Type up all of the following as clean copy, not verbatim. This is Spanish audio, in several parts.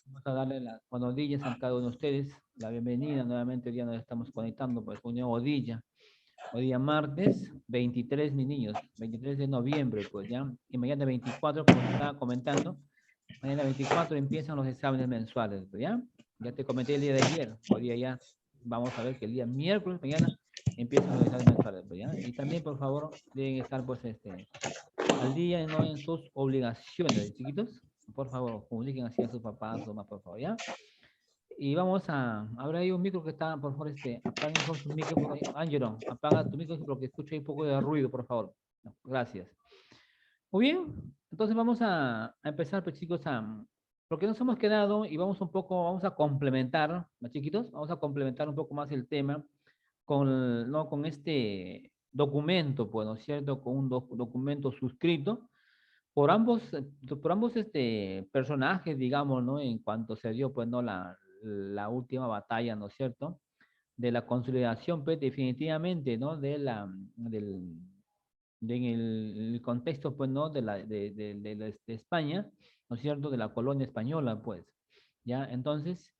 Vamos a darle las buenos días a cada uno de ustedes, la bienvenida. Nuevamente hoy día nos estamos conectando pues un nuevo día. Hoy día martes 23, mis niños, 23 de noviembre, pues ya. Y mañana 24, como te estaba comentando, mañana 24 empiezan los exámenes mensuales, pues ya. Ya te comenté el día de ayer. Hoy día ya vamos a ver que el día miércoles, mañana, empiezan los exámenes mensuales, pues ya. Y también, por favor, deben estar pues al día, no en sus obligaciones, chiquitos. Por favor, comuniquen así a sus papás o más, por favor, ¿ya? Y vamos a, habrá ahí un micro que está, por favor, apaguen mejor su micro, por ahí. Ángelo, apaga tu micro porque escucho ahí un poco de ruido, por favor. No, gracias. Muy bien, entonces vamos a empezar, pues chicos, porque nos hemos quedado y vamos un poco, vamos a complementar, ¿no, chiquitos? Vamos a complementar un poco más el tema con, ¿no? Con este documento, pues, ¿no es cierto? Con un documento suscrito por ambos personajes, digamos, ¿no? En cuanto se dio, pues, ¿no? La última batalla, ¿no es cierto? De la consolidación, pues, definitivamente, ¿no? En el contexto, pues, ¿no? De España, ¿no es cierto? De la colonia española, pues, ¿ya? Entonces,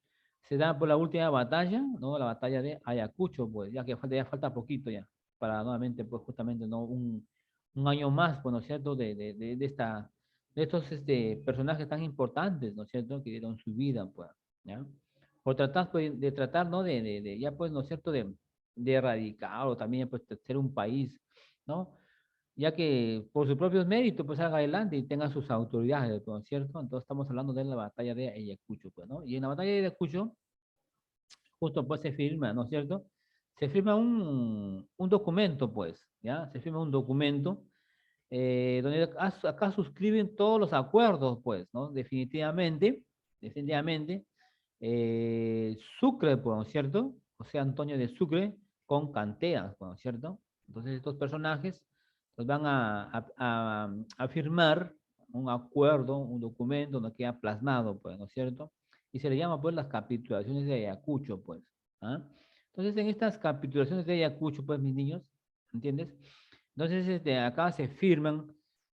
se da por la última batalla, ¿no? La batalla de Ayacucho, pues, ya falta poquito ya, para nuevamente, pues, justamente, ¿no? Un año más, pues, ¿no es cierto? De estos personajes tan importantes, ¿no es cierto? Que dieron su vida, pues, ¿ya? Por tratar, pues, de tratar, ¿no? Ya, pues, ¿no es cierto? De erradicar o también, pues, de ser un país, ¿no? Ya que por sus propios méritos, pues salga adelante y tenga sus autoridades, ¿no es cierto? Entonces estamos hablando de la batalla de Ayacucho, pues, ¿no? Y en la batalla de Ayacucho, justo pues se firma, ¿no es cierto? Se firma un documento, pues, ¿ya? Se firma un documento donde acá suscriben todos los acuerdos, pues, ¿no? Definitivamente, Sucre, pues, ¿no es cierto? José Antonio de Sucre con Canteas, pues, ¿no es cierto? Entonces estos personajes pues, van a firmar un acuerdo, un documento donde queda plasmado, pues, ¿no es cierto? Y se le llama, pues, las capitulaciones de Ayacucho, pues, ¿ah? Entonces, en estas capitulaciones de Ayacucho, pues, mis niños, ¿entiendes? Entonces, acá se firman,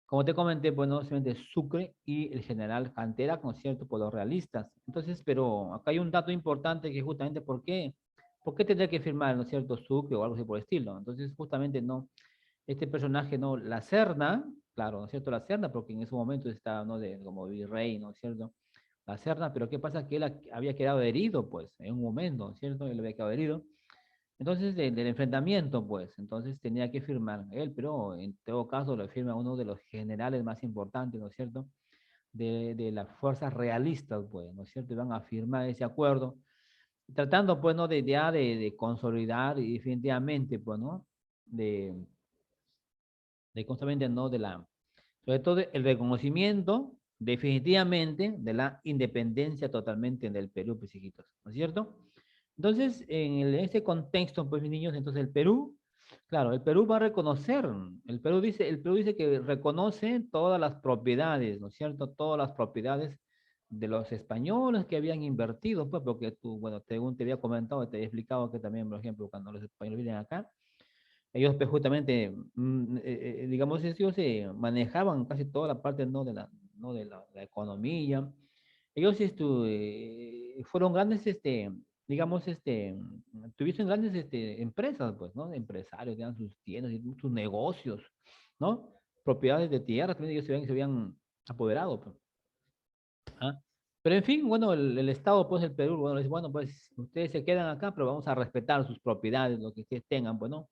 como te comenté, pues no solamente Sucre y el general Cantera, con cierto, por los realistas. Entonces, pero acá hay un dato importante que justamente, ¿por qué tendría que firmar, no es cierto, Sucre o algo así por el estilo? Entonces, justamente, no, este personaje, no, la Serna, claro, ¿no es cierto? La Serna, porque en ese momento estaba, ¿no? Como virrey, ¿no es cierto? La Serna, pero ¿qué pasa? Que él había quedado herido, pues, en un momento, ¿no es cierto? Él había quedado herido. Entonces, del enfrentamiento, pues, entonces tenía que firmar él, pero en todo caso lo firma uno de los generales más importantes, ¿no es cierto? De las fuerzas realistas, pues, ¿no es cierto? Y van a firmar ese acuerdo, tratando, pues, ¿no? De consolidar y definitivamente, pues, ¿no? De, Constantemente, ¿no? Sobre todo el reconocimiento definitivamente de la independencia totalmente del Perú, pues, hijitos, ¿no es cierto? Entonces, en ese contexto, pues, mis niños, entonces el Perú, claro, el Perú va a reconocer, el Perú dice que reconoce todas las propiedades, ¿no es cierto? Todas las propiedades de los españoles que habían invertido, pues, porque tú, bueno, según te había comentado, te había explicado que también, por ejemplo, cuando los españoles vienen acá, ellos pues, justamente, digamos, ellos se manejaban casi toda la parte, ¿no? ¿no? La economía. Ellos fueron grandes, digamos, tuvieron grandes empresas, pues, ¿no? Empresarios, tenían sus tiendas y sus negocios, ¿no? Propiedades de tierra, también ellos se habían apoderado, pues. ¿Ah? Pero en fin, bueno, el Estado, pues el Perú, bueno, dice, bueno, pues ustedes se quedan acá, pero vamos a respetar sus propiedades, lo que ustedes tengan, pues, ¿no?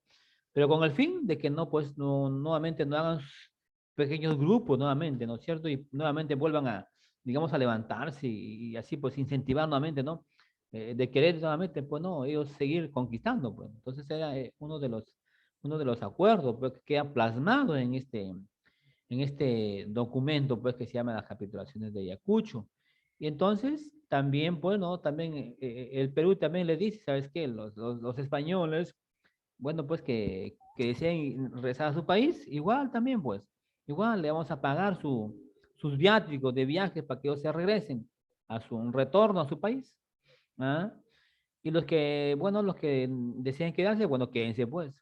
Pero con el fin de que no, pues, no, nuevamente no hagan pequeños grupos nuevamente, ¿no es cierto? Y nuevamente vuelvan a, digamos, a levantarse y así, pues, incentivar nuevamente, ¿no? De querer nuevamente, pues, no, ellos seguir conquistando, pues. Entonces era uno de los acuerdos, pues, que queda plasmado en este documento, pues, que se llama las capitulaciones de Ayacucho. Y entonces, también, bueno, también el Perú también le dice, ¿sabes qué? Los españoles, bueno, pues que deseen regresar a su país, igual también, pues, igual le vamos a pagar sus viáticos de viaje para que ellos se regresen a un retorno a su país. ¿Ah? Y los que deseen quedarse, bueno, quédense, pues,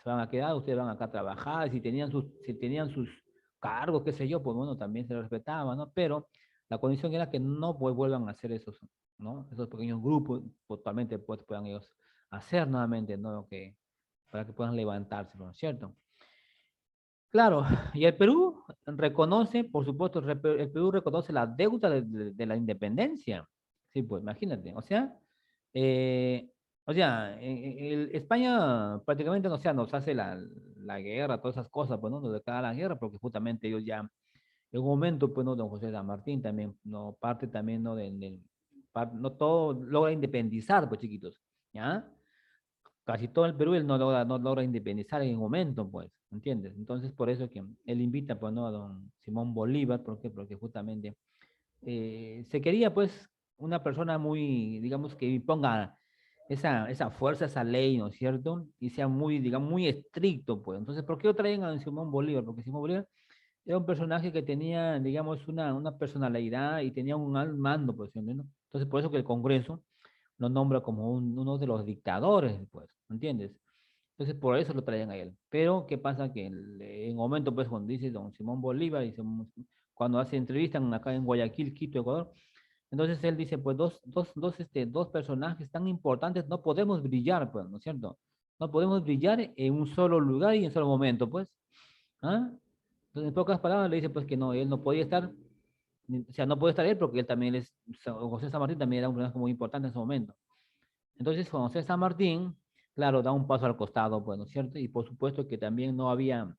se van a quedar, ustedes van acá a trabajar, si tenían sus cargos, qué sé yo, pues bueno, también se respetaba, ¿no? Pero La condición era que no pues, vuelvan a hacer esos, ¿no? Esos pequeños grupos, totalmente pues, puedan ellos hacer nuevamente, ¿no? Para que puedan levantarse, ¿no es cierto? Claro, y el Perú reconoce, por supuesto, el Perú reconoce la deuda de la independencia. Sí, pues imagínate, eh, España prácticamente, o sea, nos hace la guerra, todas esas cosas, pues, ¿no? Nos declara la guerra, porque justamente ellos ya, en un momento, pues, ¿no? Don José San Martín también, ¿no? Parte también, ¿no? No todo logra independizar, pues, chiquitos, ¿ya? Casi todo el Perú él no logra independizar en un momento, pues, ¿entiendes? Entonces, por eso que él invita, pues, ¿no? A don Simón Bolívar, ¿por qué? Porque justamente se quería, pues, una persona muy, digamos, que ponga esa fuerza, esa ley, ¿no es cierto? Y sea muy, digamos, muy estricto, pues. Entonces, ¿por qué lo traen a don Simón Bolívar? Porque Simón Bolívar era un personaje que tenía, digamos, una personalidad y tenía un alto mando, pues, ¿sí? ¿No? Entonces, por eso que el Congreso lo nombra como uno de los dictadores, pues, ¿entiendes? Entonces, por eso lo traían a él. Pero, ¿qué pasa? Que en un momento, pues, cuando dice don Simón Bolívar, cuando hace entrevistas acá en Guayaquil, Quito, Ecuador, entonces él dice, pues, dos personajes tan importantes no podemos brillar, pues, ¿no es cierto? No podemos brillar en un solo lugar y en un solo momento, pues. ¿Ah? Entonces, en pocas palabras, le dice, pues, que no, él no podía estar, o sea, no puede estar él porque él también José San Martín también era un personaje muy importante en ese momento. Entonces, José San Martín, claro, da un paso al costado, pues, ¿no es cierto? Y por supuesto que también no había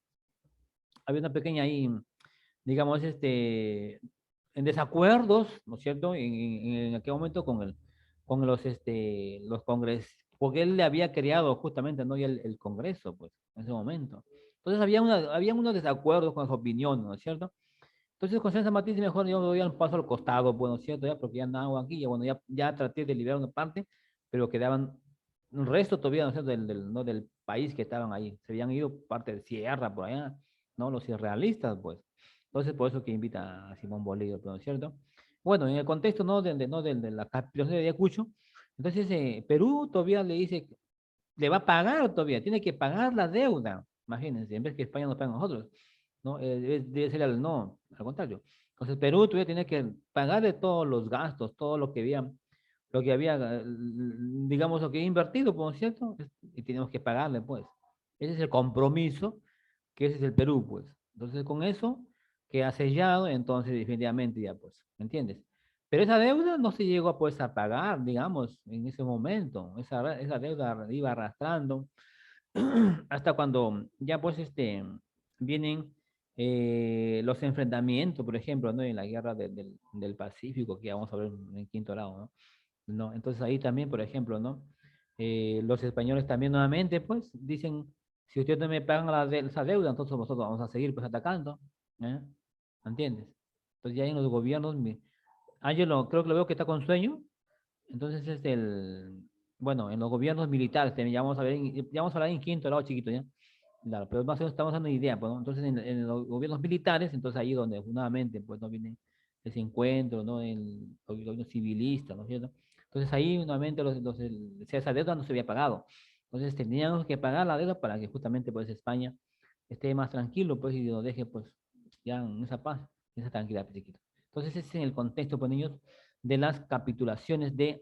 una pequeña ahí, digamos, en desacuerdos, ¿no es cierto? En aquel momento con los congresos, porque él le había creado justamente, ¿no? Y el Congreso, pues, en ese momento. Entonces, había unos desacuerdos con su opinión, ¿no es cierto? Entonces, José San Martín dice, mejor yo doy un paso al costado, bueno, ¿cierto? Ya, porque ya andaba aquí, ya, bueno, ya traté de liberar una parte, pero quedaban un resto todavía, ¿no es cierto? ¿No? Del país que estaban ahí. Se habían ido parte de sierra, por allá, ¿no? Los irrealistas, pues. Entonces, por eso que invita a Simón Bolívar, ¿no es cierto? Bueno, en el contexto, ¿no? De la capitulación de Ayacucho, entonces Perú todavía le dice, le va a pagar todavía, tiene que pagar la deuda, imagínense, en vez que España nos paga a nosotros. ¿No? Debe ser no, al contrario. Entonces Perú todavía tiene que pagar de todos los gastos, todo lo que había, digamos, lo que había invertido, ¿por cierto? Y tenemos que pagarle, pues. Ese es el compromiso, que ese es el Perú, pues. Entonces con eso que ha sellado, entonces definitivamente ya, pues, ¿me entiendes? Pero esa deuda no se llegó pues a pagar, digamos, en ese momento. Esa deuda iba arrastrando hasta cuando ya pues vienen los enfrentamientos, por ejemplo, ¿no? En la guerra del Pacífico, que ya vamos a ver en quinto grado, ¿no? ¿No? Entonces ahí también, por ejemplo, ¿no? Los españoles también nuevamente, pues, dicen, si ustedes no me pagan esa deuda, entonces nosotros vamos a seguir pues atacando, ¿eh? ¿Entiendes? Entonces ya en los gobiernos, creo que lo veo que está con sueño, entonces bueno, en los gobiernos militares, ya vamos a ver, ya vamos a hablar en quinto grado chiquito, ¿ya? Claro, pero más o menos estamos dando una idea, pues, ¿no? Entonces, en los gobiernos militares, entonces ahí donde nuevamente, pues, no viene ese encuentro, ¿no? En los gobiernos civilistas, ¿no es cierto? Entonces ahí nuevamente esa deuda no se había pagado. Entonces teníamos que pagar la deuda para que justamente, pues, España esté más tranquilo, pues, y nos deje, pues, ya en esa paz, en esa tranquilidad, pues, chiquito. Entonces ese es en el contexto, pues, niños, de las capitulaciones de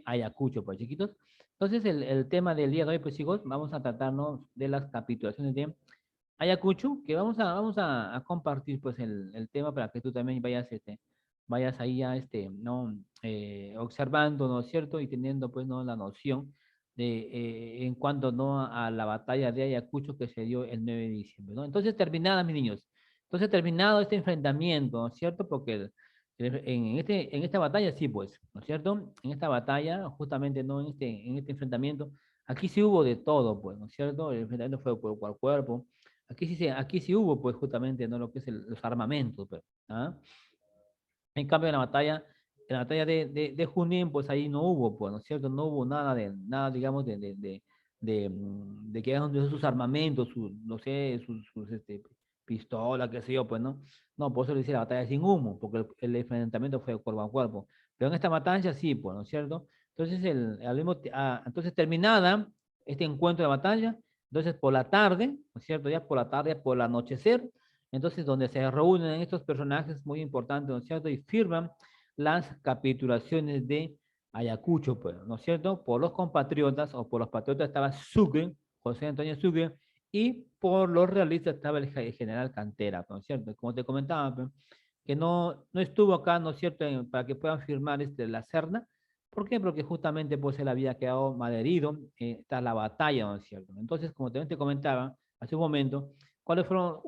Ayacucho, pues, chiquitos. Entonces, el tema del día de hoy, pues chicos, vamos a tratarnos de las capitulaciones de Ayacucho, que vamos a compartir pues el tema para que tú también vayas ahí ya, ¿no? Observando, ¿no es cierto? Y teniendo pues, ¿no? La noción en cuanto, ¿no? A la batalla de Ayacucho que se dio el 9 de diciembre, ¿no? Entonces, terminada, mis niños. Entonces, terminado este enfrentamiento, ¿no es cierto? Porque en esta batalla, sí, pues, ¿no es cierto? En esta batalla, justamente, ¿no? En este enfrentamiento, aquí sí hubo de todo, pues, ¿no es cierto? El enfrentamiento fue cuerpo a cuerpo. Aquí sí hubo, pues, justamente, ¿no? Lo que es los armamentos, pues, ¿ah? En cambio, en la batalla de Junín, pues ahí no hubo, pues, ¿no es cierto? No hubo nada, digamos, de que hagan sus armamentos, no sé, sus pistolas, qué sé yo, pues, ¿no? No, por eso le hice la batalla sin humo, porque el enfrentamiento fue cuerpo a cuerpo. Pero en esta batalla sí, pues, ¿no es cierto? Entonces, entonces terminada este encuentro de batalla, entonces por la tarde, ¿no es cierto? Ya por la tarde, por el anochecer, Entonces, donde se reúnen estos personajes muy importantes, ¿no es cierto? Y firman las capitulaciones de Ayacucho, pues, ¿no es cierto? Por los compatriotas o por los patriotas estaba Sucre, José Antonio Sucre, y por los realistas estaba el general Cantera, ¿no es cierto? Como te comentaba, pues, que no estuvo acá, ¿no es cierto?, para que puedan firmar la Serna. ¿Por qué? Porque justamente pues él había quedado malherido tras la batalla, ¿no es cierto? Entonces, como también te comentaba hace un momento, ¿cuáles fueron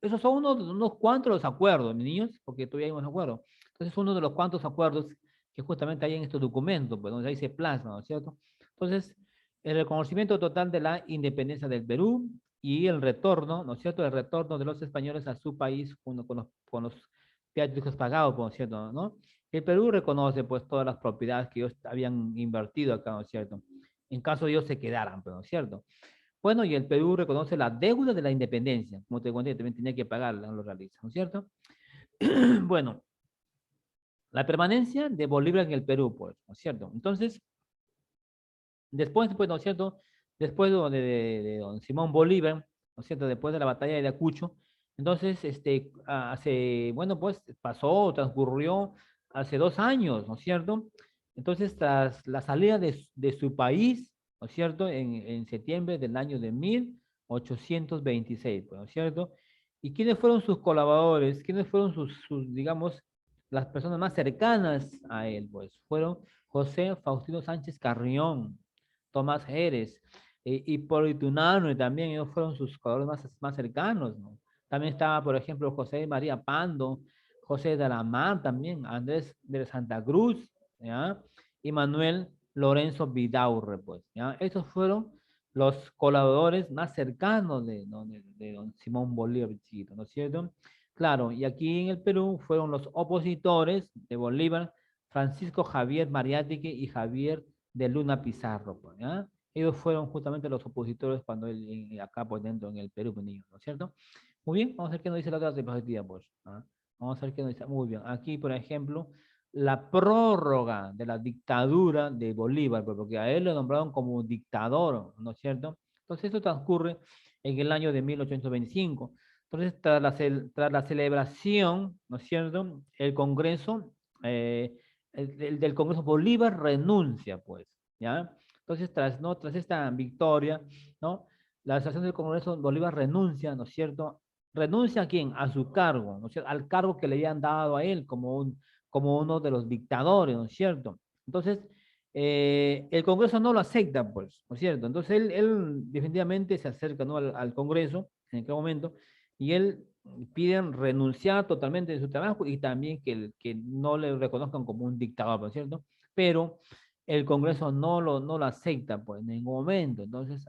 esos son unos cuantos los acuerdos, mis niños? Porque todavía hay más acuerdos. Entonces, uno de los cuantos acuerdos que justamente hay en estos documentos, pues donde ahí se plasma, ¿no es cierto? Entonces, el reconocimiento total de la independencia del Perú y el retorno, ¿no es cierto?, el retorno de los españoles a su país junto con los viáticos pagados, ¿no es cierto?, ¿no? El Perú reconoce pues todas las propiedades que ellos habían invertido acá, ¿no es cierto?, en caso de ellos se quedaran, pues, ¿no es cierto? Bueno, y el Perú reconoce la deuda de la independencia, como te conté, también tenía que pagarla, ¿no? Lo realiza, ¿no es cierto? Bueno, la permanencia de Bolívar en el Perú, pues, ¿no es cierto? Entonces, después, pues, ¿no es cierto? Después de don Simón Bolívar, ¿no es cierto? Después de la batalla de Ayacucho, entonces, bueno, pues transcurrió hace 2 años, ¿no es cierto? Entonces, tras la salida de su país, ¿no es cierto? En septiembre del año de 1826, pues, ¿no es cierto? ¿Y quiénes fueron sus colaboradores? ¿Quiénes fueron digamos, las personas más cercanas a él? Pues fueron José Faustino Sánchez Carrión, Tomás Jerez, Hipólito Unanue también, ellos fueron sus colaboradores más cercanos, ¿no? También estaba, por ejemplo, José María Pando, José de la Mar también, Andrés de Santa Cruz, ¿ya? Y Manuel Lorenzo Vidaurre, pues, ¿ya? Estos fueron los colaboradores más cercanos ¿no? de don Simón Bolívar, chiquito, ¿no es cierto? Claro, y aquí en el Perú fueron los opositores de Bolívar, Francisco Javier Mariátegui y Javier de Luna Pizarro, pues, ¿ya? Ellos fueron justamente los opositores cuando él, acá, pues, dentro en el Perú, pues, niños, ¿no es cierto? Muy bien, vamos a ver qué nos dice la otra diapositiva, pues, ¿ah? Vamos a ver qué nos dice. Muy bien, aquí, por ejemplo, la prórroga de la dictadura de Bolívar, pues, porque a él lo nombraron como dictador, ¿no es cierto? Entonces, esto transcurre en el año de 1825. Entonces, tras la celebración, ¿no es cierto?, el Congreso, el del Congreso Bolívar renuncia, pues, ¿ya? Entonces, tras esta victoria, ¿no? La estación del Congreso Bolívar renuncia, ¿no es cierto? ¿Renuncia a quién? A su cargo, ¿no es cierto? Al cargo que le habían dado a él como uno de los dictadores, ¿no es cierto? Entonces, el Congreso no lo acepta, pues, ¿no es cierto? Entonces, él definitivamente se acerca, ¿no?, al Congreso en aquel momento y él piden renunciar totalmente de su trabajo y también que no le reconozcan como un dictador, ¿no es cierto? Pero el Congreso no lo acepta pues, en ningún momento. Entonces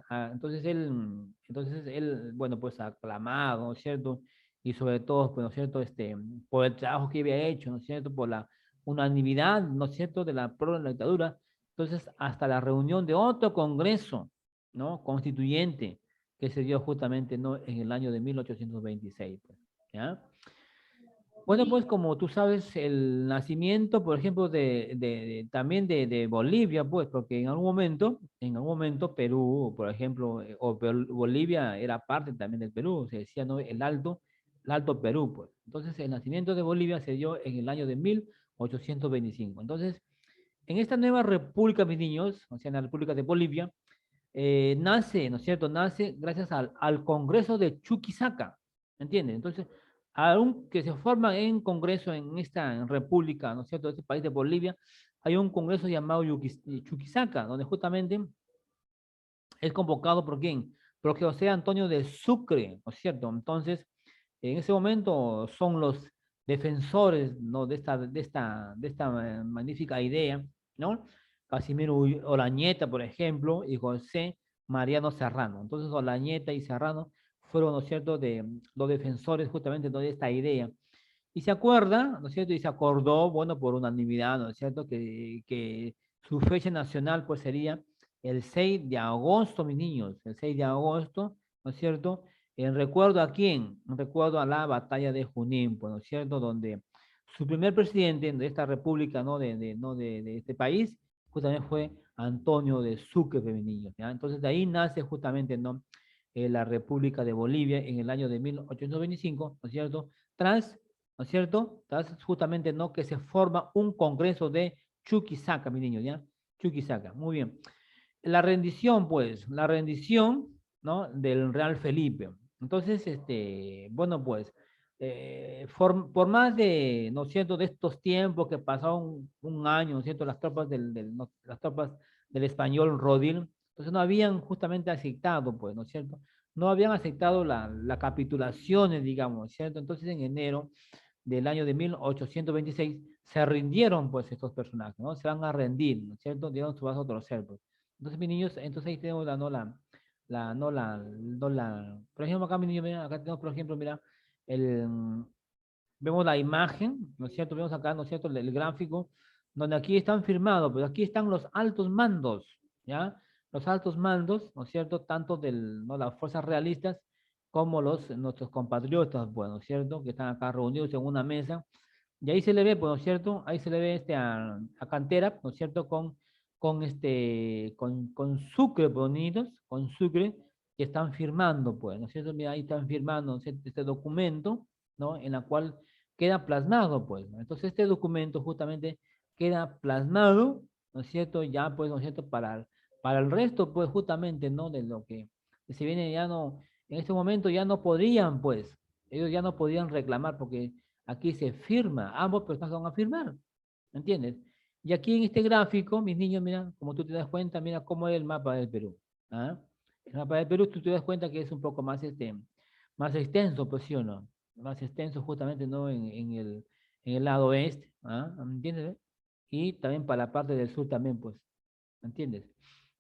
él, bueno, pues aclamado, ¿no es cierto? Y sobre todo, pues, ¿no es cierto? Por el trabajo que había hecho, ¿no es cierto? Por la unanimidad, ¿no es cierto?, de la pro de la dictadura. Entonces, hasta la reunión de otro Congreso, ¿no?, constituyente, que se dio justamente, ¿no?, en el año de 1826, pues, ¿ya? Bueno, pues como tú sabes, el nacimiento, por ejemplo, también de Bolivia, pues, porque en algún momento Perú, por ejemplo, Bolivia era parte también del Perú, se decía, ¿no?, el Alto Perú, pues. Entonces, el nacimiento de Bolivia se dio en el año de 1825. Entonces, en esta nueva república, mis niños, o sea, en la República de Bolivia, nace, ¿no es cierto? Nace gracias al Congreso de Chuquisaca, ¿entiendes? Entonces, aunque se forma en Congreso en esta república, ¿no es cierto?, este país de Bolivia, hay un Congreso llamado Chuquisaca, donde justamente es convocado por quién, por José Antonio de Sucre, ¿no es cierto? Entonces, en ese momento son los defensores, ¿no?, de esta magnífica idea, ¿no? Casimiro Olañeta, por ejemplo, y José Mariano Serrano. Entonces, Olañeta y Serrano fueron, ¿no es cierto?, de los defensores justamente, ¿no?, de esta idea. Y se acuerda, ¿no es cierto? Y se acordó, bueno, por unanimidad, ¿no es cierto?, que su fecha nacional, pues, sería el 6 de agosto, mis niños, el 6 de agosto, ¿no es cierto? En recuerdo a quién, en recuerdo a la batalla de Junín, pues, ¿no es cierto? Donde su primer presidente de esta república, ¿no? De este país, justamente fue Antonio de Sucre, mis niños, ¿ya? Entonces de ahí nace justamente, ¿no?, la República de Bolivia en el año de 1825, ¿no es cierto? ¿No es cierto? Tras justamente, ¿no? Que se forma un congreso de Chuquisaca, mi niño, ¿ya? Chuquisaca, muy bien. La rendición, pues, la rendición, ¿no? Del Real Felipe. Entonces, bueno, pues, por más de, ¿no es cierto?, de estos tiempos que pasaron un año, ¿no es cierto?, las tropas no, las tropas del español Rodil, entonces no habían justamente aceptado, pues, ¿no es cierto? No habían aceptado la capitulaciones, digamos, ¿no es cierto? Entonces, en enero del año de 1826 se rindieron, pues, estos personajes, ¿no? Se van a rendir, ¿no es cierto? Dieron su brazo a torcer, pues. Entonces, mis niños, entonces ahí tenemos por ejemplo, acá, mi niño, mira, acá tenemos, por ejemplo, mira, el, vemos la imagen, ¿no es cierto? Vemos acá, ¿no es cierto? El gráfico, donde aquí están firmados, pues aquí están los altos mandos, ¿ya? Los altos mandos, ¿no es cierto? Tanto ¿no? Las fuerzas realistas como nuestros compatriotas, pues, ¿no es cierto? Que están acá reunidos en una mesa. Y ahí se le ve, pues, ¿no es cierto? Ahí se le ve a Cantera, ¿no es cierto? Con Sucre, pues, unidos, con Sucre, que están firmando, pues, ¿no es cierto? Mira, ahí están firmando, ¿no es cierto?, este documento, ¿no? En la cual queda plasmado, pues, ¿no? Entonces, este documento justamente queda plasmado, ¿no es cierto? Ya, pues, ¿no es cierto? Para el resto, pues, justamente, ¿no? De lo que se viene ya no, en este momento ya no podrían, pues, ellos ya no podían reclamar porque aquí se firma, ambos personas van a firmar, ¿me entiendes? Y aquí en este gráfico, mis niños, mira, como tú te das cuenta, mira cómo es el mapa del Perú. ¿Ah? El mapa del Perú, tú te das cuenta que es un poco más, más extenso, pues sí o no, más extenso justamente, ¿no? En el lado oeste, ¿ah? ¿Me entiendes? Y también para la parte del sur también, pues, ¿me entiendes?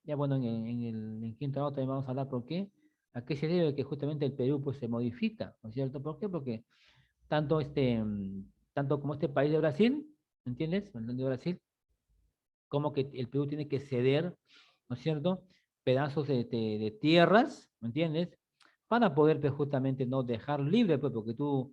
Ya bueno, en quinto grado también vamos a hablar por qué, a qué se debe que justamente el Perú, pues, se modifica, ¿no es cierto? ¿Por qué? Porque tanto, tanto como este país de Brasil, ¿me entiendes? El de Brasil, como que el Perú tiene que ceder, ¿no es cierto?, pedazos de tierras, ¿me entiendes?, para poder pues, justamente no dejar libre, pues, porque tú,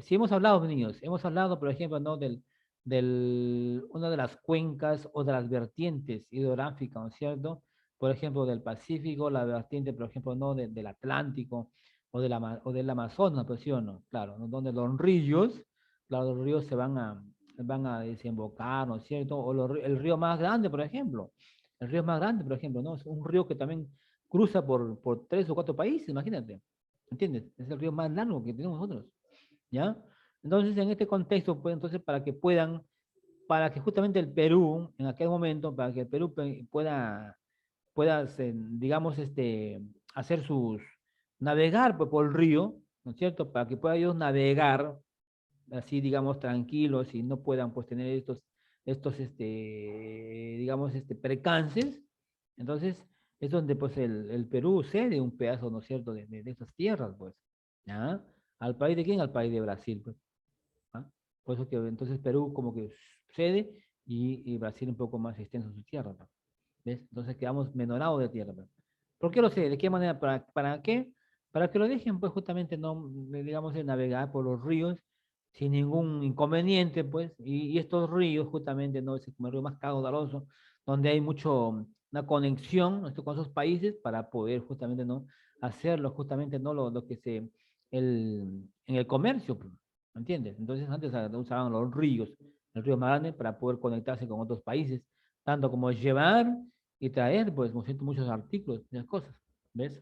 si hemos hablado, niños, hemos hablado, por ejemplo, ¿no?, una de las cuencas o de las vertientes hidrográficas, ¿no es cierto?, por ejemplo, del Pacífico, la vertiente, por ejemplo, ¿no?, del Atlántico o del Amazonas, pues sí o no, claro, ¿no?, donde los ríos, claro, los ríos van a desembocar, ¿no es cierto? O el río más grande, por ejemplo. El río más grande, por ejemplo, ¿no? Es un río que también cruza por 3 o 4 países, imagínate. ¿Entiendes? Es el río más largo que tenemos nosotros. ¿Ya? Entonces, en este contexto, pues, entonces, para que justamente el Perú, en aquel momento, para que el Perú pueda digamos, hacer navegar pues, por el río, ¿no es cierto? Para que puedan ellos navegar así, digamos, tranquilos y no puedan pues tener digamos, percances. Entonces, es donde pues el Perú cede un pedazo, ¿no es cierto?, de esas tierras, pues, ¿ya? ¿Al país de quién? Al país de Brasil, pues, ¿ah? Por eso que entonces Perú como que cede y Brasil un poco más extenso su tierra, ¿no? ¿Ves? Entonces quedamos menorados de tierra, ¿no? ¿Por qué lo sé? ¿De qué manera? ¿Para qué? Para que lo dejen, pues, justamente, no, digamos, de navegar por los ríos sin ningún inconveniente, pues, y estos ríos, justamente, ¿no? Es como el río más caudaloso, donde hay una conexión, ¿no?, con esos países para poder, justamente, ¿no?, hacerlo, justamente, ¿no? Lo que en el comercio, pues, ¿me entiendes? Entonces, antes usaban los ríos, el río más grande, para poder conectarse con otros países, tanto como llevar y traer, pues, muchos artículos, muchas cosas, ¿ves?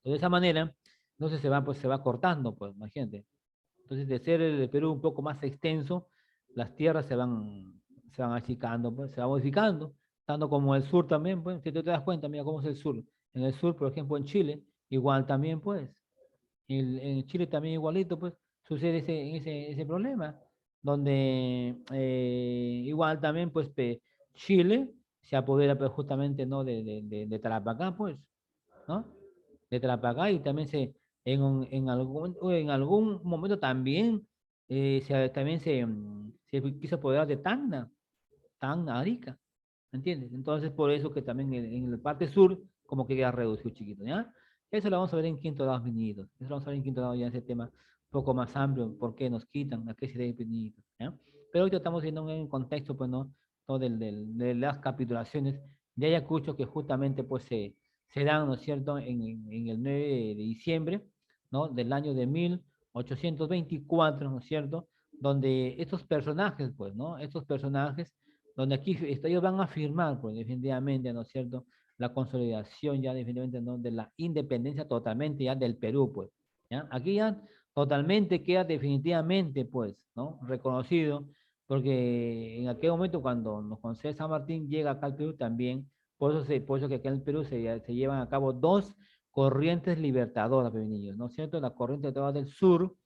De esa manera, entonces pues, se va cortando, pues, imagínate. Entonces, de ser el Perú un poco más extenso, las tierras se van achicando, pues, se va modificando, tanto como el sur también, pues, si tú te das cuenta, mira cómo es el sur. En el sur, por ejemplo, en Chile, igual también, pues, en Chile también igualito, pues, sucede ese problema, donde igual también, pues, Chile se apodera, pues, justamente, ¿no?, de Tarapacá, pues, ¿no? De Tarapacá y también en algún momento también, se quiso apoderar de Tacna, Arica, ¿me entiendes? Entonces, por eso que también en la parte sur, como que queda reducido chiquito, ¿ya? Eso lo vamos a ver en quinto grado, niñitos. Eso lo vamos a ver en quinto grado ya ese tema un poco más amplio, por qué nos quitan, a qué se debe, niñitos, ¿ya? Pero ahorita estamos viendo un contexto, pues, ¿no? Todo de las capitulaciones de Ayacucho, que justamente, pues, se dan, ¿no es cierto?, en el 9 de diciembre, ¿no?, del año de 1824, ¿no es cierto?, donde estos personajes, pues, ¿no?, estos personajes, donde aquí ellos van a firmar, pues, definitivamente, ¿no es cierto?, la consolidación ya definitivamente, ¿no?, de la independencia totalmente ya del Perú, pues, ¿ya? Aquí ya totalmente queda definitivamente, pues, ¿no?, reconocido, porque en aquel momento cuando José San Martín llega acá al Perú también, por eso que acá en el Perú se llevan a cabo dos corrientes libertadoras, pues, niños, ¿no es cierto? La corriente libertadora del sur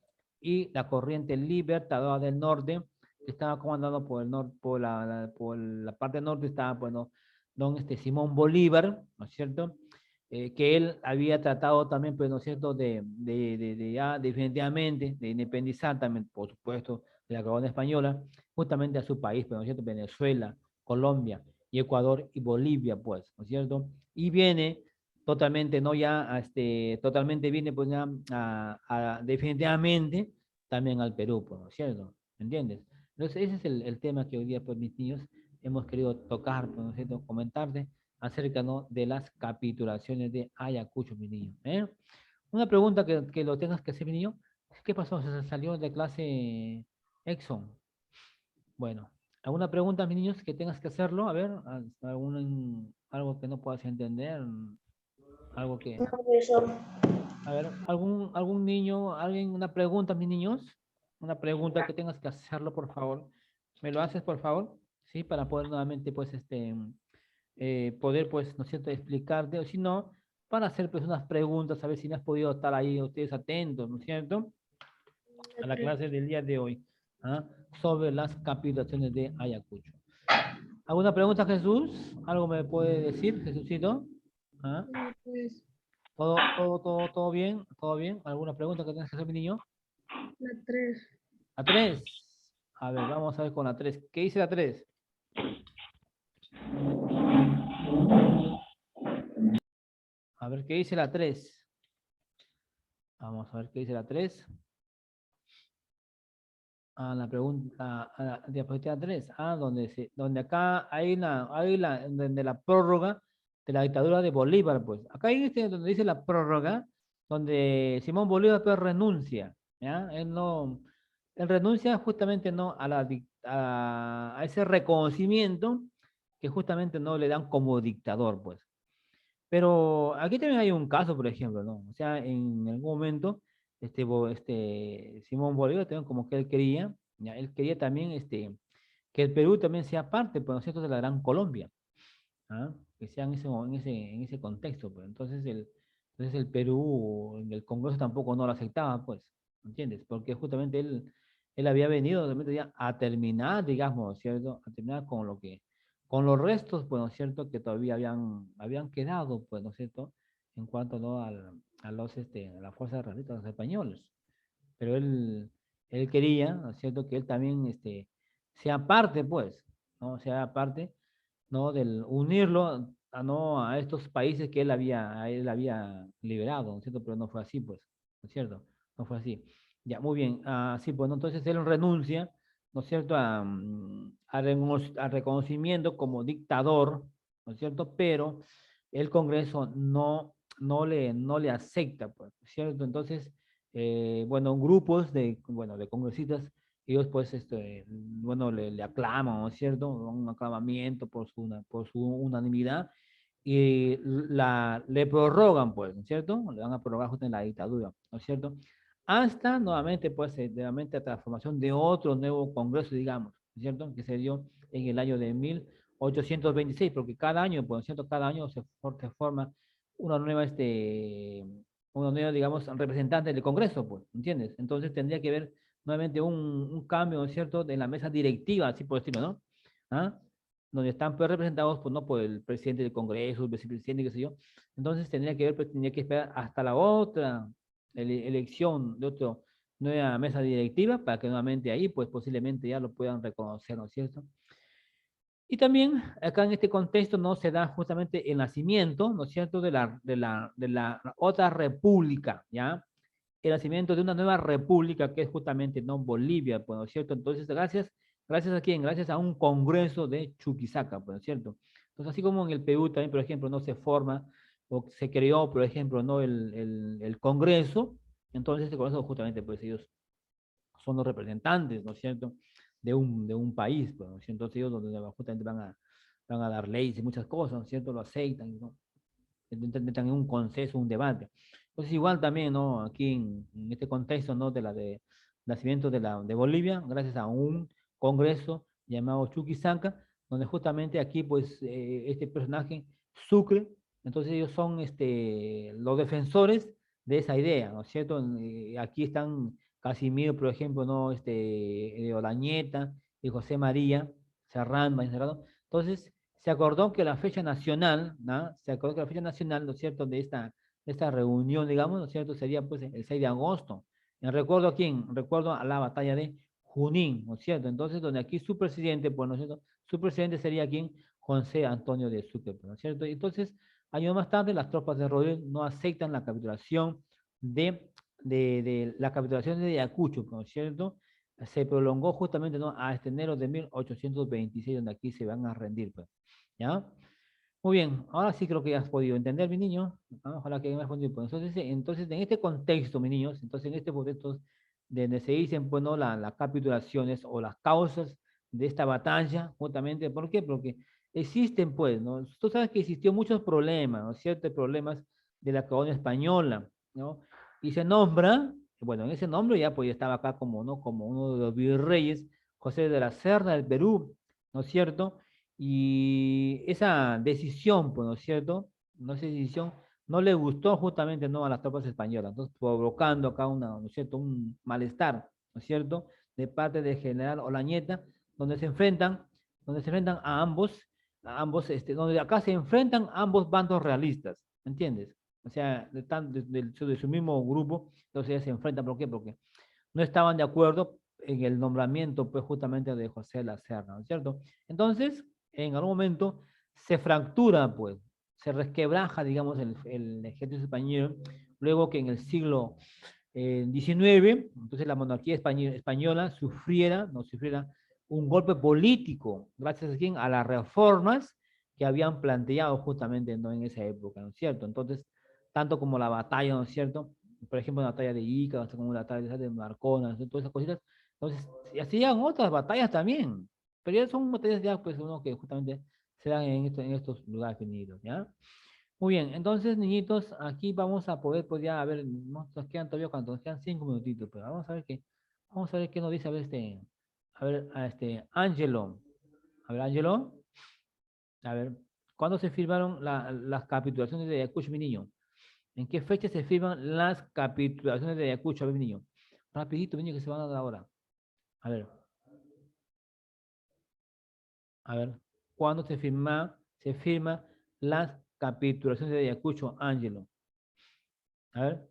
y la corriente libertadora del norte, que estaba comandado por el norte, por la parte norte estaba, bueno, don Simón Bolívar, ¿no es cierto? Que él había tratado también, pues, ¿no es cierto?, de ya definitivamente, de independizar también, por supuesto, de la corona española, justamente a su país, pues, ¿no es cierto?, Venezuela, Colombia y Ecuador y Bolivia, pues, ¿no es cierto? Y viene totalmente, ¿no? Ya, totalmente viene, pues, ya, definitivamente también al Perú, pues, ¿no es cierto? ¿Entiendes? Entonces, ese es el tema que hoy día, pues, mis niños, hemos querido tocar, pues, ¿no es cierto?, comentarte acerca, ¿no?, de las capitulaciones de Ayacucho, mi niño, ¿eh? Una pregunta que lo tengas que hacer, mi niño. ¿Qué pasó? ¿Se salió de clase Exxon? Bueno, ¿alguna pregunta, mis niños, que tengas que hacerlo? A ver, algo que no puedas entender, algo que... No, profesor. A ver, algún niño, alguien, una pregunta, mis niños, una pregunta que tengas que hacerlo, por favor. ¿Me lo haces, por favor? Sí, para poder nuevamente, pues, poder, pues, ¿no es cierto?, explicarte, o si no, para hacer, pues, unas preguntas, a ver si me has podido estar ahí ustedes atentos, ¿no es cierto?, a la clase del día de hoy, ¿ah?, sobre las capitulaciones de Ayacucho. ¿Alguna pregunta, Jesús? ¿Algo me puede decir, Jesucito? ¿Ah? Pues ¿Todo bien? ¿Todo bien? ¿Alguna pregunta que tengas que hacer, mi niño? la 3. La 3. A ver, vamos a ver con la 3. ¿Qué dice la 3? A ver, ¿qué dice la 3? Vamos a ver qué dice la 3. A la pregunta, a la diapositiva 3, donde acá donde la prórroga de la dictadura de Bolívar, pues. Acá hay donde dice la prórroga, donde Simón Bolívar pues renuncia, ¿ya? Él renuncia justamente no a ese reconocimiento que justamente no le dan como dictador, pues. Pero aquí también hay un caso, por ejemplo, ¿no? O sea, en algún momento, Simón Bolívar también como que él quería, ¿ya? Él quería también, que el Perú también sea parte, pues, ¿no es cierto?, de la Gran Colombia, ¿ah? Que sea en ese contexto, pues. Entonces el Perú, en el Congreso tampoco no lo aceptaba, pues, ¿entiendes? Porque justamente él había venido realmente ya a terminar, digamos, ¿cierto? A terminar con los restos, pues, ¿no es cierto?, que todavía habían quedado, pues, ¿no es cierto?, en cuanto, ¿no?, a las fuerzas realistas, los españoles. Pero él quería, ¿no es cierto?, que él también, sea parte, pues, ¿no? Sea parte, ¿no?, del unirlo ¿no?, a estos países que él había liberado, ¿no es cierto? Pero no fue así, pues, ¿no es cierto? No fue así. Ya, muy bien. Sí, pues, ¿no? Entonces él renuncia, ¿no es cierto?, al reconocimiento como dictador, ¿no es cierto? Pero el Congreso no le acepta, pues, ¿no es cierto? Entonces, bueno, grupos de congresistas, ellos pues, bueno, le aclaman, ¿no es cierto? Un aclamamiento por su unanimidad y le prorrogan, pues, ¿no es cierto? Le van a prorrogar justo en la dictadura, ¿no es cierto? Hasta nuevamente, pues, nuevamente la transformación de otro nuevo congreso, digamos, ¿no es cierto? Que se dio en el año de 1826, porque cada año, pues, ¿no es cierto? Cada año se forma una nueva, digamos, representante del Congreso, pues, ¿entiendes? Entonces tendría que haber nuevamente un cambio, ¿no es cierto?, de la mesa directiva, así por decirlo, ¿no? ¿Ah? Donde están pues, representados, pues, ¿no?, por el presidente del Congreso, el vicepresidente, qué sé yo. Entonces tendría que esperar hasta la otra elección de otra nueva mesa directiva para que nuevamente ahí, pues, posiblemente ya lo puedan reconocer, ¿no es cierto? Y también acá en este contexto no se da justamente el nacimiento, ¿no es cierto?, de la otra república, ¿ya? El nacimiento de una nueva república que es justamente, ¿no?, Bolivia, pues, ¿no es cierto? Entonces, ¿gracias a quién? Gracias a un congreso de Chuquisaca, pues, ¿no es cierto? Entonces, así como en el Perú también, por ejemplo, no se forma o se creó, por ejemplo, ¿no? el Congreso, entonces este Congreso justamente, pues ellos son los representantes, ¿no es cierto?, de un país, pues, ¿no es cierto? Entonces ellos donde justamente van a dar leyes y muchas cosas, ¿no es cierto?, lo aceitan, ¿no? Entran en un consenso, un debate. Entonces igual también, ¿no?, aquí en este contexto, ¿no?, de nacimiento de Bolivia, gracias a un congreso llamado Chuquisaca, donde justamente aquí, pues, este personaje, Sucre, entonces ellos son los defensores de esa idea, ¿no es cierto? Aquí están Casimiro, por ejemplo, ¿no? De Olañeta y José María Serrano, entonces se acordó que la fecha nacional, ¿no? Se acordó que la fecha nacional, ¿no es cierto?, de esta reunión, digamos, ¿no es cierto?, sería pues el 6 de agosto. En recuerdo a quién, recuerdo a la batalla de Junín, ¿no es cierto? Entonces, donde aquí su presidente, pues, ¿no es cierto?, su presidente sería quién, José Antonio de Sucre, ¿no es cierto? Y entonces, años más tarde, las tropas de Rodríguez no aceptan la capitulación de la capitulación de Ayacucho, ¿no es cierto? Se prolongó justamente, ¿no?, a enero de 1826, donde aquí se van a rendir, pues. ¿Ya? Muy bien, ahora sí creo que ya has podido entender, mi niño. Ojalá que hayas respondido. Pues, entonces, en este contexto, mis niños, entonces en este contexto de donde se dicen, pues, ¿no?, las capitulaciones o las causas de esta batalla, justamente, ¿por qué? Porque existen, pues, ¿no? Tú sabes que existió muchos problemas, ¿no? Ciertos problemas de la colonia española, ¿no? Y se nombra, bueno, en ese nombre ya pues estaba acá como, ¿no?, como uno de los virreyes, José de la Serna del Perú, ¿no es cierto? Y esa decisión, pues, ¿no es cierto? No esa decisión no le gustó justamente, ¿no?, a las tropas españolas, entonces provocando acá ¿no es cierto?, un malestar, ¿no es cierto?, de parte del general Olañeta, donde se enfrentan, a ambos, donde acá se enfrentan ambos bandos realistas, ¿me entiendes? O sea, de su mismo grupo, entonces ya se enfrentan, ¿por qué? Porque no estaban de acuerdo en el nombramiento, pues, justamente de José La Serna, ¿no es cierto? Entonces, en algún momento se fractura, pues, se resquebraja, digamos, el ejército español, luego que en el siglo XIX, entonces la monarquía española sufriera un golpe político, gracias a quién, a las reformas que habían planteado justamente, ¿no?, en esa época, ¿no es cierto? Entonces, tanto como la batalla, ¿no es cierto?, por ejemplo, la batalla de Ica, como la batalla de Marcona, ¿no?, todas esas cositas. Entonces, y hacían otras batallas también, pero ya son batallas ya, pues, uno que justamente se dan en estos lugares definidos, ¿ya? Muy bien, entonces, niñitos, aquí vamos a poder, pues, ya, a ver, nos quedan todavía, ¿cuánto? Nos quedan 5 minutitos, pero vamos a ver qué nos dice, a ver, Ángelo. A ver, Ángelo, a ver, ¿cuándo se firmaron las capitulaciones de Ayacucho, mi niño? ¿En qué fecha se firman las capitulaciones de Ayacucho, a ver, mi niño? Rapidito, mi niño, que se van a dar ahora. A ver, ¿cuándo se firma las capitulaciones de Ayacucho, Ángelo? A ver,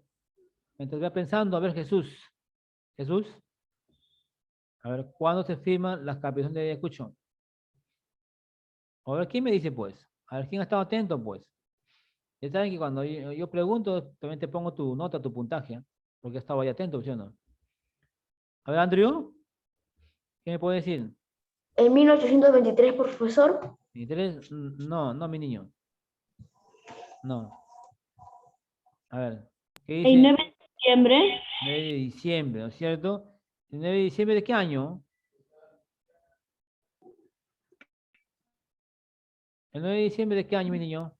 mientras va pensando, a ver, Jesús, a ver, ¿cuándo se firman las capitulaciones de Ayacucho? A ver, ¿quién me dice, pues? A ver, ¿quién ha estado atento, pues? Ya saben que cuando yo pregunto, también te pongo tu nota, tu puntaje, ¿eh? Porque estaba ahí atento, ¿sí o no? A ver, Andrew, ¿qué me puede decir? En 1823, profesor. ¿Interés? No, no, mi niño. No. A ver, ¿qué El dice? 9 de diciembre. 9 de diciembre, ¿no es cierto? ¿El 9 de diciembre de qué año? ¿El 9 de diciembre de qué año, mi niño?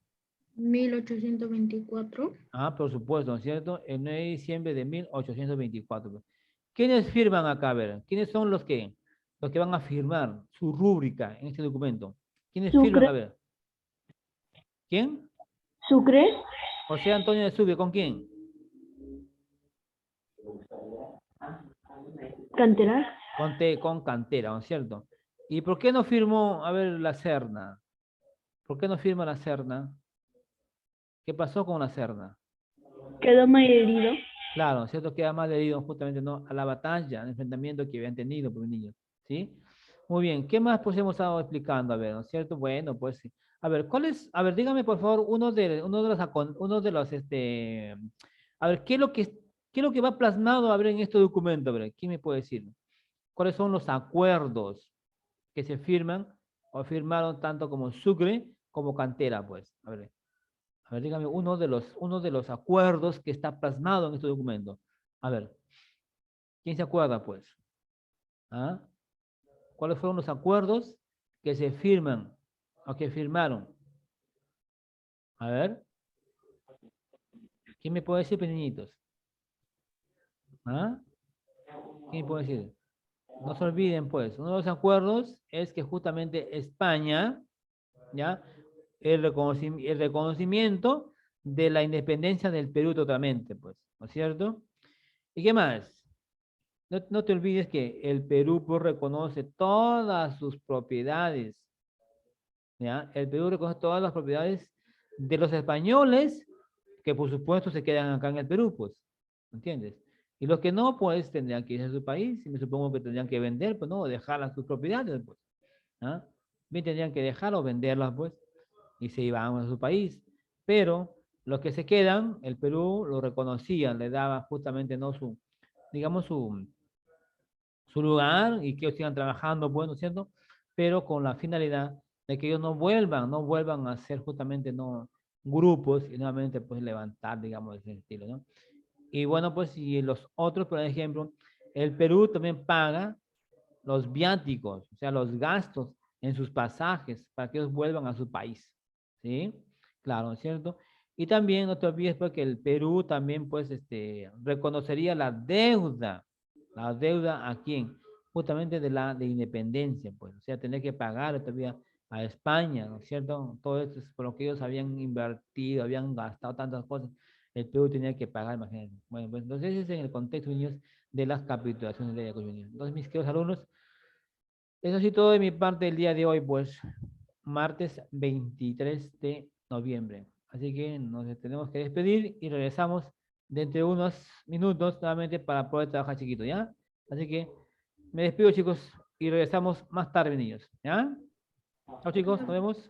1824. Ah, por supuesto, ¿no es cierto? El 9 de diciembre de 1824. ¿Quiénes firman acá? A ver, ¿quiénes son los que van a firmar su rúbrica en este documento? ¿Quiénes firman? Sucre. A ver, ¿quién? Sucre. José Antonio de Sucre, ¿con quién? Cantera. Con Cantera, ¿no es cierto? ¿Y por qué no firmó, a ver, la Serna? ¿Por qué no firma la Serna? ¿Qué pasó con la Serna? Quedó mal herido. Claro, ¿no es cierto? Queda más debido justamente, ¿no?, a la batalla, al enfrentamiento que habían tenido, pues, niños, ¿sí? Muy bien, ¿qué más pues hemos estado explicando? A ver, ¿no es cierto? Bueno, pues sí. A ver, a ver, dígame por favor a ver, ¿qué es lo que va plasmado, a ver, en este documento? A ver, ¿quién me puede decir? ¿Cuáles son los acuerdos que se firman o firmaron tanto como Sucre como Cantera, pues? A ver, dígame uno de los acuerdos que está plasmado en este documento. A ver, ¿quién se acuerda, pues? ¿Ah? ¿Cuáles fueron los acuerdos que se firman o que firmaron? A ver, ¿quién me puede decir, pequeñitos? ¿Ah? ¿Quién me puede decir? No se olviden, pues, uno de los acuerdos es que justamente España, ¿ya? El reconocimiento de la independencia del Perú totalmente, pues, ¿no es cierto? ¿Y qué más? No te olvides que el Perú pues, reconoce todas sus propiedades, ¿ya? El Perú reconoce todas las propiedades de los españoles que por supuesto se quedan acá en el Perú, pues, ¿entiendes? Y los que no, pues tendrían que irse a su país y me supongo que tendrían que vender, pues no, dejarlas sus propiedades, pues, ¿ah? Bien tendrían que dejar o venderlas, pues, y se iban a su país. Pero los que se quedan, el Perú lo reconocía, le daba justamente, ¿no? Digamos, su lugar y que ellos sigan trabajando, pues, ¿no es cierto? Pero con la finalidad de que ellos no vuelvan a ser justamente, ¿no? Grupos y nuevamente, pues, levantar, digamos, ese estilo, ¿no? Y bueno, pues, y los otros, por ejemplo, el Perú también paga los viáticos, o sea, los gastos en sus pasajes para que ellos vuelvan a su país, ¿sí? Claro, ¿no es cierto? Y también no te olvides pues, que el Perú también, pues, reconocería la deuda a quién, justamente de independencia, pues, o sea, tener que pagar todavía a España, ¿no es cierto? Todo esto es por lo que ellos habían invertido, habían gastado tantas cosas, el Perú tenía que pagar, imagínense. Bueno, pues entonces ese es en el contexto, niños, de las capitulaciones de Ayacucho. Entonces, mis queridos alumnos, eso sí todo de mi parte el día de hoy, pues martes 23 de noviembre. Así que nos tenemos que despedir y regresamos dentro de unos minutos nuevamente para poder trabajar chiquito, ¿ya? Así que me despido, chicos, y regresamos más tarde, niños, ¿ya? Chao, chicos, nos vemos.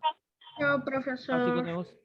Chao, Chao, chicos, nos profesor. vemos.